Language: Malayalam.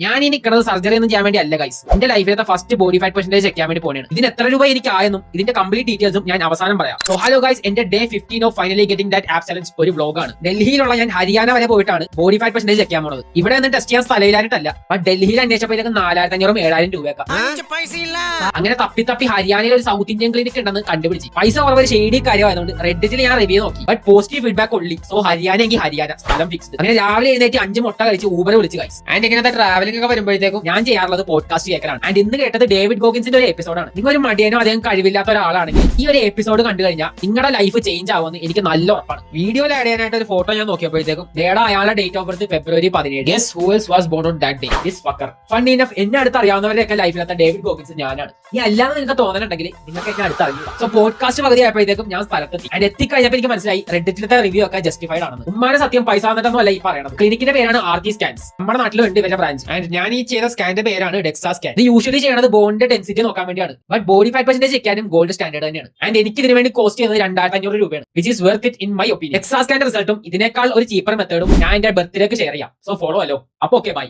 ഞാൻ ഈ നിൽക്കുന്നത് സർജറി ഒന്നും ചെയ്യാൻ വേണ്ടി അല്ല ഗൈസ്. എന്റെ ലൈഫിലത്തെ first body fat percentage check ചെയ്യാൻ വേണ്ടി പോകണം. ഇതിന് എത്ര രൂപ എനിക്ക് ആയെന്നും ഇതിന്റെ കംപ്ലീറ്റ് ഡീറ്റെയിൽസും ഞാൻ അവസാനം പറയാം. സോ ഹലോ ഗൈസ്, എന്റെ day 15 of finally getting that app challenge ഒരു വ്ലോഗാണ്. ഡൽഹിയിലുള്ള ഞാൻ ഹരിയാന വരെ പോയിട്ടാണ് ബോഡി ഫാറ്റ് പെർസെന്റേജ് ചെക്ക് ചെയ്യാൻ പോകുന്നത്. ഇവിടെ നിന്ന് ടെസ്റ്റ് ചെയ്യാൻ സ്ഥലയിലായിട്ടല്ല, ബട്ട് ഡൽഹിയിൽ അന്വേഷിച്ചപ്പോഴേക്കും 4500-7000 രൂപയൊക്കെ. അങ്ങനെ തപ്പി ഹരിയാനയിൽ ഒരു സൗത്ത് ഇന്ത്യൻ ക്ലിനിക് ഉണ്ടെന്ന് കണ്ടുപിടിച്ച് പൈസ കുറവ് ഒരു ഷെയ്ഡി കാര്യമായതുകൊണ്ട് റെഡിറ്റിൽ ഞാൻ റിവ്യൂ നോക്കി. ബട്ട് പോസിറ്റീവ് ഫീഡ്ബാക്ക് ഉള്ളി. സോ ഹരിയാന എങ്കിൽ ഹരിയാന, സ്ഥലം ഫിക്സ്ഡ്. അങ്ങനെ രാവിലെ എഴുന്നേറ്റ് 5 മുട്ട കഴിച്ച് ഊബർ വിളിച്ച് ഗൈസ്. ആൻഡ് ഇങ്ങനത്തെ ട്രാവലിംഗ് ഒക്കെ വരുമ്പോഴത്തേക്കും ഞാൻ ചെയ്യാറുള്ളത് പോഡ്കാസ്റ്റ് കേൾക്കലാണ്. ആൻഡ് ഇന്ന് കേട്ടത് ഡേവിഡ് ഗോഗിൻസിന്റെ ഒരു എപ്പിസോഡാണ്. നിങ്ങൾ ഒരു മടിയനോ അദ്ദേഹം കഴിവില്ലാത്ത ഒരാളാണെങ്കിൽ ഈ ഒരു എപ്പിസോഡ് കണ്ടു കഴിഞ്ഞാൽ നിങ്ങളുടെ ലൈഫ് ചേഞ്ച് ആവുമെന്ന് എനിക്ക് നല്ല ഉറപ്പാണ്. വീഡിയോയിൽ ആഡ് ചെയ്യാനായിട്ട് ഒരു ഫോട്ടോ ഞാൻ നോക്കിയപ്പോഴത്തേക്കും അയാളുടെ date of birth February 17. Guess who else was born on that day? This fucker. Funny enough, എന്നെ അടുത്ത് അറിയാവുന്നവരെയൊക്കെ ലൈഫിലത്തെ ഡേവിഡ് ഗോഗിൻസ് ഞാനാണ്. ഈ അല്ലാന്ന് നിങ്ങൾക്ക് തോന്നലുണ്ടെങ്കിൽ നിങ്ങൾക്ക് എന്നെ അടുത്ത് അറിയില്ല. സോ പോഡ്കാസ്റ്റ് പകുതി ആയപ്പോഴത്തേക്കും ഞാൻ സ്ഥലത്തെത്തി. ആൻഡ് എത്തിക്കഴിഞ്ഞപ്പോൾ എനിക്ക് മനസ്സിലായി റെഡിറ്റിലത്തെ റിവ്യൂ ഒക്കെ ജസ്റ്റിഫൈഡ് ആണെന്ന്. ഉമ്മാരെ സത്യം പൈസ വന്നിട്ടൊന്നും അല്ല ഈ പറയുന്നത്. ക്ലിനിക്കിന്റെ പേരാണ് ആർക്കി സ്കാൻസ്. നമ്മുടെ നാട്ടിലും ഉണ്ട് ഇവരുടെ ബ്രാഞ്ച്. ആൻഡ് ഞാൻ ഈ ചെയ്ത സ്കാന്റെ പേരാണ് ഡെക്സാ സ്കാൻ. ഇത് യൂഷ്വലി ചെയ്യുന്നത് ബോണിന്റെ ഡെൻസിറ്റി നോക്കാൻ വേണ്ടിയാണ്. ബട്ട് ബോഡി ഫാറ്റ് പെർസെന്റേജ് ചെക്കാനും ഗോൾഡ് സ്റ്റാൻഡേർഡ് തന്നെയാണ്. ആൻഡ് എനിക്ക് ഇതിന് വേണ്ടി കോസ്റ്റ് ചെയ്യുന്നത് 2500 രൂപയാണ്, which is worth it in my opinion. DEXA സ്കാന്റെ റിസൾട്ടും ഇതിനേക്കാൾ ഒരു ചീപ്പർ മെത്തേഡും ഞാൻ എന്റെ ബർത്ത്ഡേക്ക് ഷെയർ ചെയ്യാം. സോ ഫോളോ അല്ലോ. അപ്പൊ ഓക്കെ, ബൈ.